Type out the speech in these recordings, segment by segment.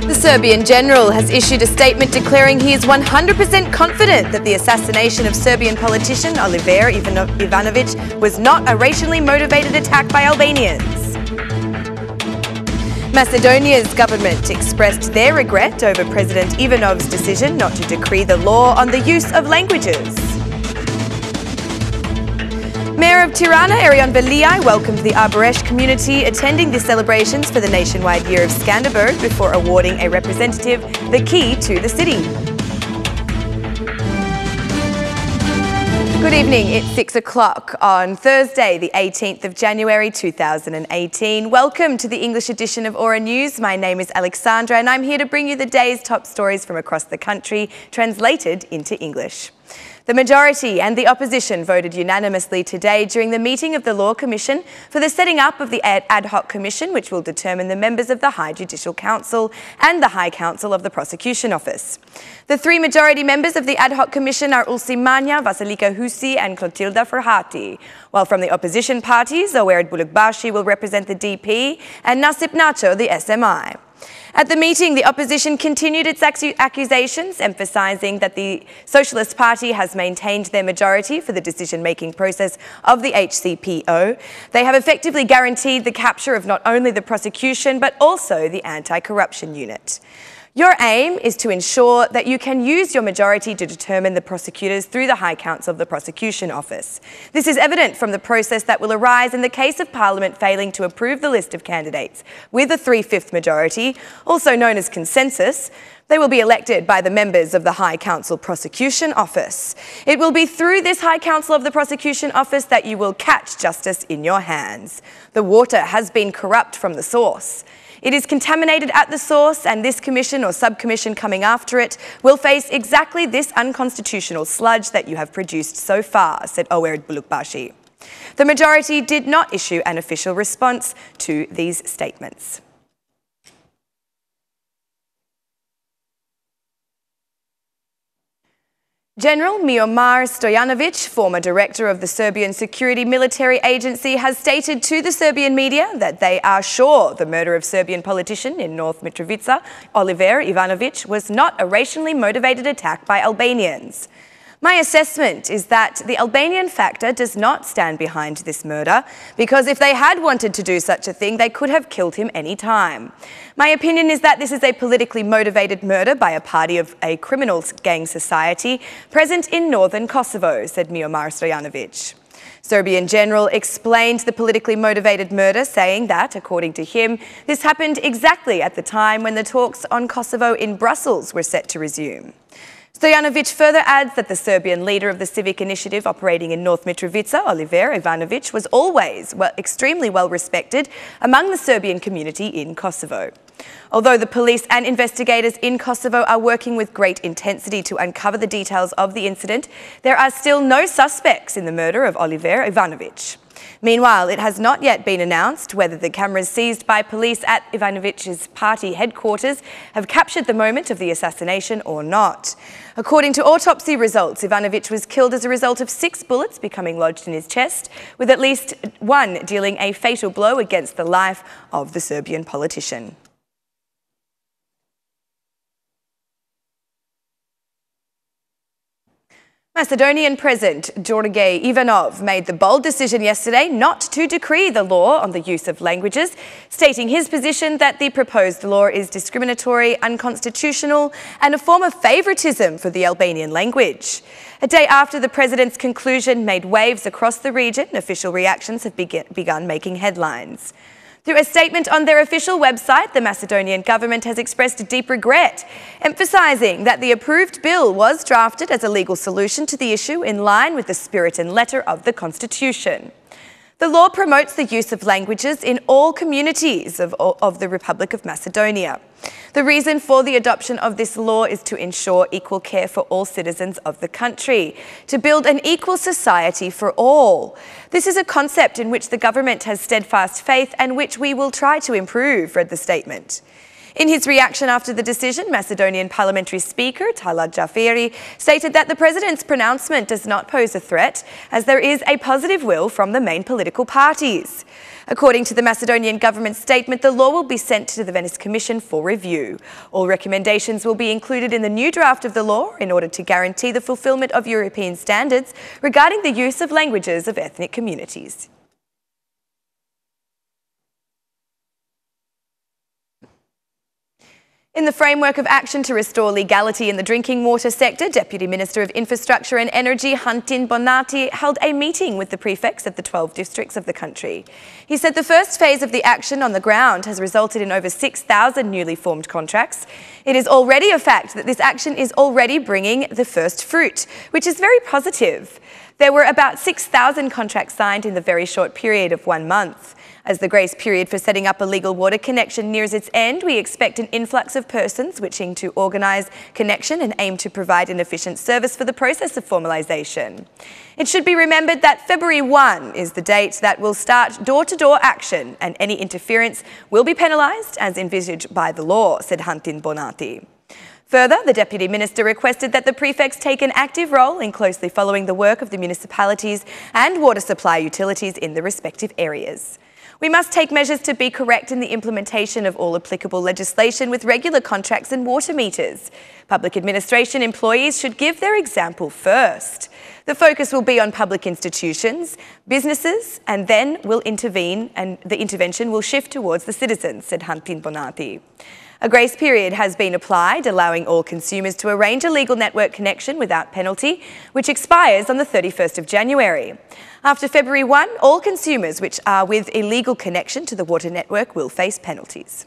The Serbian general has issued a statement declaring he is 100% confident that the assassination of Serbian politician Ivanović was not a racially motivated attack by Albanians. Macedonia's government expressed their regret over President Ivanov's decision not to decree the law on the use of languages. Mayor of Tirana, Veliaj, welcomed the arbëresh community attending the celebrations for the nationwide Year of Skanderberg before awarding a representative the key to the city. Good evening, it's 6 o'clock on Thursday, the 18th of January 2018. Welcome to the English edition of Aura News. My name is Alexandra and I'm here to bring you the day's top stories from across the country, translated into English. The majority and the opposition voted unanimously today during the meeting of the Law Commission for the setting up of the ad hoc commission which will determine the members of the High Judicial Council and the High Council of the Prosecution Office. The three majority members of the ad hoc commission are Ulsi Manja, Vasilika Husi and Clotilda Ferhati, while from the opposition parties, Owered Bulukbashi will represent the DP and Nasip Nacho the SMI. At the meeting, the opposition continued its accusations, emphasising that the Socialist Party has maintained their majority for the decision-making process of the HCPO. They have effectively guaranteed the capture of not only the prosecution, but also the anti-corruption unit. Your aim is to ensure that you can use your majority to determine the prosecutors through the High Council of the Prosecution Office. This is evident from the process that will arise in the case of Parliament failing to approve the list of candidates. With a 3/5 majority, also known as consensus, they will be elected by the members of the High Council Prosecution Office. It will be through this High Council of the Prosecution Office that you will catch justice in your hands. The water has been corrupt from the source. It is contaminated at the source, and this commission or sub-commission coming after it will face exactly this unconstitutional sludge that you have produced so far, said Owered Bulukbashi. The majority did not issue an official response to these statements. General Miomir Stojanović, former director of the Serbian Security Military Agency, has stated to the Serbian media that they are sure the murder of Serbian politician in North Mitrovica, Oliver Ivanović, was not a racially motivated attack by Albanians. My assessment is that the Albanian factor does not stand behind this murder, because if they had wanted to do such a thing, they could have killed him any time. My opinion is that this is a politically motivated murder by a party of a criminal gang society present in northern Kosovo, said Miomir Stojanović. Serbian general explained the politically motivated murder, saying that, according to him, this happened exactly at the time when the talks on Kosovo in Brussels were set to resume. Stojanović further adds that the Serbian leader of the civic initiative operating in North Mitrovica, Oliver Ivanović, was always extremely well respected among the Serbian community in Kosovo. Although the police and investigators in Kosovo are working with great intensity to uncover the details of the incident, there are still no suspects in the murder of Oliver Ivanović. Meanwhile, it has not yet been announced whether the cameras seized by police at Ivanovic's party headquarters have captured the moment of the assassination or not. According to autopsy results, Ivanović was killed as a result of 6 bullets becoming lodged in his chest, with at least one dealing a fatal blow against the life of the Serbian politician. Macedonian President George Ivanov made the bold decision yesterday not to decree the law on the use of languages, stating his position that the proposed law is discriminatory, unconstitutional and a form of favouritism for the Albanian language. A day after the president's conclusion made waves across the region, official reactions have begun making headlines. Through a statement on their official website, the Macedonian government has expressed deep regret, emphasising that the approved bill was drafted as a legal solution to the issue in line with the spirit and letter of the Constitution. The law promotes the use of languages in all communities of the Republic of Macedonia. The reason for the adoption of this law is to ensure equal care for all citizens of the country, to build an equal society for all. This is a concept in which the government has steadfast faith and which we will try to improve, read the statement. In his reaction after the decision, Macedonian Parliamentary Speaker Talat Jaferi stated that the president's pronouncement does not pose a threat, as there is a positive will from the main political parties. According to the Macedonian government statement, the law will be sent to the Venice Commission for review. All recommendations will be included in the new draft of the law in order to guarantee the fulfilment of European standards regarding the use of languages of ethnic communities. In the framework of action to restore legality in the drinking water sector, Deputy Minister of Infrastructure and Energy Hantin Bonati held a meeting with the prefects of the 12 districts of the country. He said the first phase of the action on the ground has resulted in over 6,000 newly formed contracts. It is already a fact that this action is already bringing the first fruit, which is very positive. There were about 6,000 contracts signed in the very short period of 1 month. As the grace period for setting up a legal water connection nears its end, we expect an influx of persons wishing to organise connection and aim to provide an efficient service for the process of formalisation. It should be remembered that February 1 is the date that will start door-to-door action, and any interference will be penalised as envisaged by the law, said Hantin Bonati. Further, the Deputy Minister requested that the prefects take an active role in closely following the work of the municipalities and water supply utilities in the respective areas. We must take measures to be correct in the implementation of all applicable legislation with regular contracts and water meters. Public administration employees should give their example first. The focus will be on public institutions, businesses, and then will intervene, and the intervention will shift towards the citizens, said Hantin Bonati. A grace period has been applied, allowing all consumers to arrange a legal network connection without penalty, which expires on the 31st of January. After February 1, all consumers which are with illegal connection to the water network will face penalties.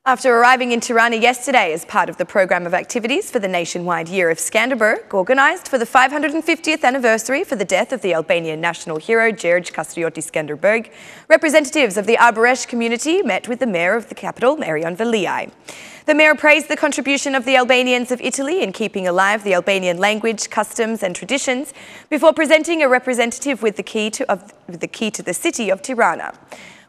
After arriving in Tirana yesterday as part of the programme of activities for the nationwide Year of Skanderberg, organised for the 550th anniversary for the death of the Albanian national hero Gjergj Kastrioti Skanderberg, representatives of the arbëresh community met with the mayor of the capital, Veliaj. The mayor praised the contribution of the Albanians of Italy in keeping alive the Albanian language, customs and traditions before presenting a representative with the key to the city of Tirana.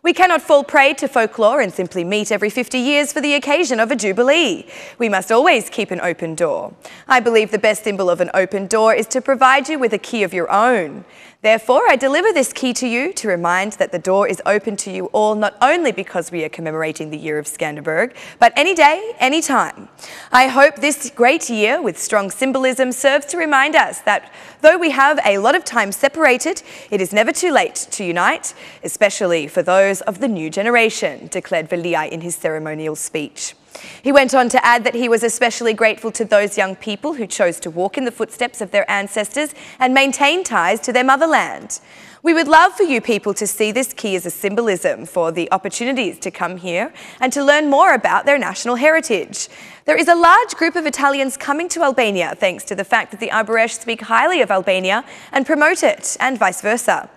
We cannot fall prey to folklore and simply meet every 50 years for the occasion of a jubilee. We must always keep an open door. I believe the best symbol of an open door is to provide you with a key of your own. Therefore, I deliver this key to you to remind that the door is open to you all, not only because we are commemorating the Year of Skanderberg, but any day, any time. I hope this great year with strong symbolism serves to remind us that though we have a lot of time separated, it is never too late to unite, especially for those of the new generation, declared Veliaj in his ceremonial speech. He went on to add that he was especially grateful to those young people who chose to walk in the footsteps of their ancestors and maintain ties to their motherland. We would love for you people to see this key as a symbolism for the opportunities to come here and to learn more about their national heritage. There is a large group of Italians coming to Albania thanks to the fact that the arbëresh speak highly of Albania and promote it, and vice versa.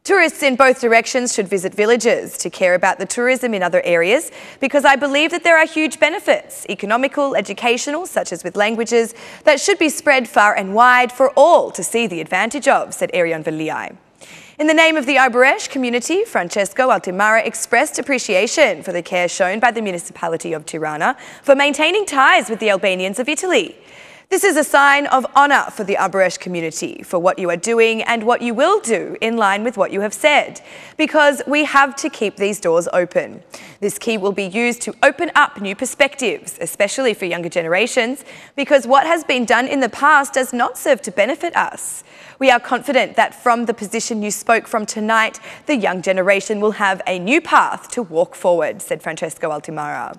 Tourists in both directions should visit villages to care about the tourism in other areas, because I believe that there are huge benefits, economical, educational, such as with languages, that should be spread far and wide for all to see the advantage of, said Veliaj. In the name of the arbëresh community, Francesco Altimara expressed appreciation for the care shown by the municipality of Tirana for maintaining ties with the Albanians of Italy. This is a sign of honour for the arbëresh community, for what you are doing and what you will do in line with what you have said, because we have to keep these doors open. This key will be used to open up new perspectives, especially for younger generations, because what has been done in the past does not serve to benefit us. We are confident that from the position you spoke from tonight, the young generation will have a new path to walk forward, said Francesco Altimara.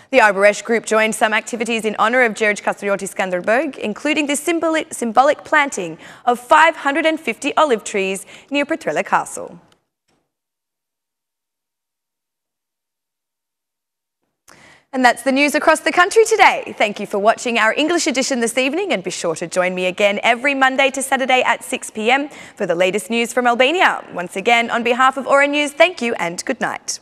The arbëresh group joined some activities in honour of Gjergj Kastrioti Skanderberg, including the symbolic planting of 550 olive trees near Petrella Castle. And that's the news across the country today. Thank you for watching our English edition this evening, and be sure to join me again every Monday to Saturday at 6 p.m. for the latest news from Albania. Once again, on behalf of Aura News, thank you and good night.